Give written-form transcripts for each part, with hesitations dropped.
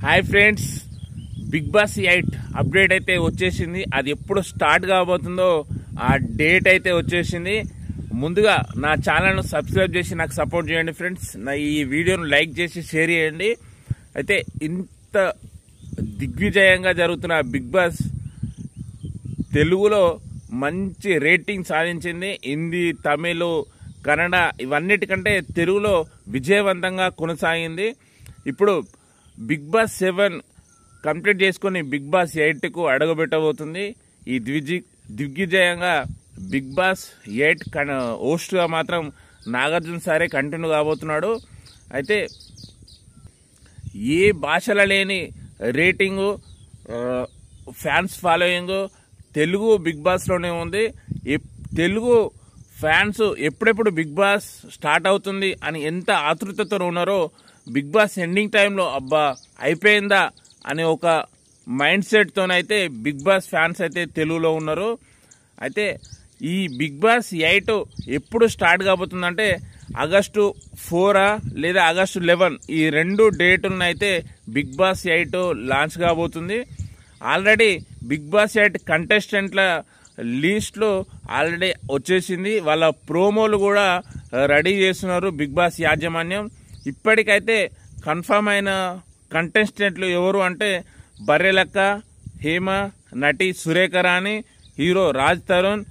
Hi friends, Bigg Boss 8 update అయితే వచ్చేసింది. అది ఎప్పుడు స్టార్ట్ కాబోతుందో ఆ డేట్ అయితే వచ్చేసింది. ముందుగా నా ఛానల్ను సబ్స్క్రైబ్ చేసి నాకు సపోర్ట్ చేయండి ఫ్రెండ్స్. నా ఈ వీడియోను లైక్ చేసి షేర్ చేయండి. అయితే ఇంత దిగ్విజయంగా జరుగుతున్న బిగ్ బాస్ తెలుగులో మంచి రేటింగ్ సాధించింది. హిందీ, తమిళ్, కన్నడ ఇవన్నిటికంటే తెలుగులో విజయవంతంగా కొనసాగింది. ఇప్పుడు బిగ్ బాస్ 7 కంప్లీట్ చేసుకుని బిగ్ బాస్ 8కు అడుగుపెట్టబోతుంది. ఈ దిగ్విజయంగా బిగ్ బాస్ 8 హోస్ట్గా మాత్రం నాగార్జున సారే కంటిన్యూ కాబోతున్నాడు. అయితే ఏ భాషలో లేని rating, fans following Telugu Bigg బాస్లోనే ఉంది. తెలుగు ఫ్యాన్స్ ఎప్పుడెప్పుడు బిగ్ బాస్ స్టార్ట్ అవుతుంది అని ఎంత ఆతృతతో ఉన్నారో, బిగ్ బాస్ ఎండింగ్ టైంలో అబ్బా అయిపోయిందా అనే ఒక మైండ్ సెట్తోనైతే బిగ్ బాస్ ఫ్యాన్స్ అయితే తెలుగులో ఉన్నారు. అయితే ఈ బిగ్ బాస్ 8 ఎప్పుడు స్టార్ట్ కాబోతుందంటే ఆగస్టు 4 లేదా ఆగస్టు 11 ఈ రెండు డేటులను అయితే బిగ్ బాస్ 8 లాంచ్ కాబోతుంది. ఆల్రెడీ బిగ్ బాస్ 8 కంటెస్టెంట్ల లిస్ట్లో ఆల్రెడీ వచ్చేసింది. వాళ్ళ ప్రోమోలు కూడా రెడీ చేస్తున్నారు బిగ్ బాస్ యాజమాన్యం. ఇప్పటికైతే కన్ఫర్మ్ అయిన కంటెస్టెంట్లు ఎవరు అంటే బర్రెలక్క, హేమ, నటి సురేఖ రాణి, హీరో రాజ్ తరుణ్,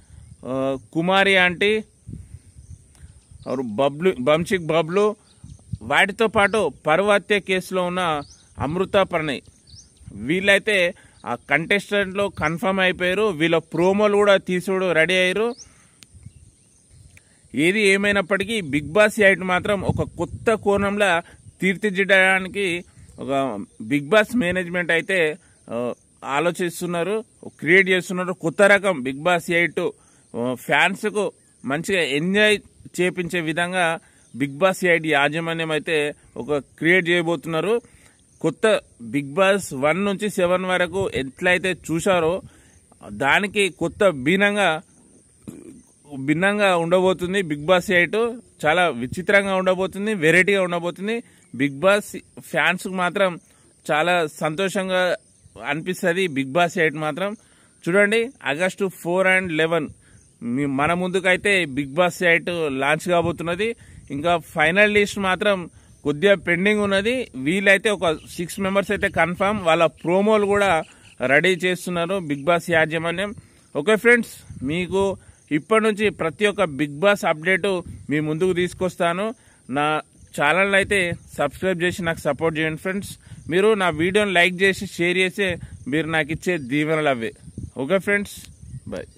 కుమారి ఆంటీ, బంశిక్ బబ్లు, వాటితో పాటు పర్వత్య కేసులో ఉన్న అమృత ప్రణయ్, వీళ్ళైతే ఆ కంటెస్టెంట్లో కన్ఫర్మ్ అయిపోయారు. వీళ్ళ ప్రోమోలు కూడా తీసుడు రెడీ అయ్యారు. ఏది ఏమైనప్పటికీ బిగ్ బాస్ 8 మాత్రం ఒక కొత్త కోణంలో తీర్చిదిద్దడానికి ఒక బిగ్ బాస్ మేనేజ్మెంట్ అయితే ఆలోచిస్తున్నారు, క్రియేట్ చేస్తున్నారు. కొత్త రకం బిగ్ బాస్ 8 ఫ్యాన్స్కు మంచిగా ఎంజాయ్ చేపించే విధంగా బిగ్ బాస్ 8 యాజమాన్యం అయితే ఒక క్రియేట్ చేయబోతున్నారు. కొత్త బిగ్ బాస్ 1 నుంచి 7 వరకు ఎట్లయితే చూశారో దానికి కొత్త భిన్నంగా ఉండబోతుంది బిగ్ బాస్ 8. చాలా విచిత్రంగా ఉండబోతుంది, వెరైటీగా ఉండబోతుంది. బిగ్ బాస్ ఫ్యాన్స్కి మాత్రం చాలా సంతోషంగా అనిపిస్తుంది. బిగ్ బాస్ 8 మాత్రం చూడండి, ఆగస్టు 4 and 11 మన ముందుకైతే బిగ్ బాస్ 8 లాంచ్ కాబోతున్నది. ఇంకా ఫైనల్ లిస్ట్ మాత్రం కొద్దిగా పెండింగ్ ఉన్నది. వీళ్ళైతే ఒక 6 మెంబర్స్ అయితే కన్ఫర్మ్. వాళ్ళ ప్రోమోలు కూడా రెడీ చేస్తున్నారు బిగ్ బాస్ యాజమాన్యం. ఓకే ఫ్రెండ్స్, మీకు ఇప్పటి నుంచి ప్రతి ఒక్క బిగ్ బాస్ అప్డేటు మీ ముందుకు తీసుకొస్తాను. నా ఛానల్ అయితే సబ్స్క్రైబ్ చేసి నాకు సపోర్ట్ చేయండి ఫ్రెండ్స్. మీరు నా వీడియోని లైక్ చేసి షేర్ చేసి మీరు నాకు ఇచ్చే దీవెనలు అవే. Okay friends, bye.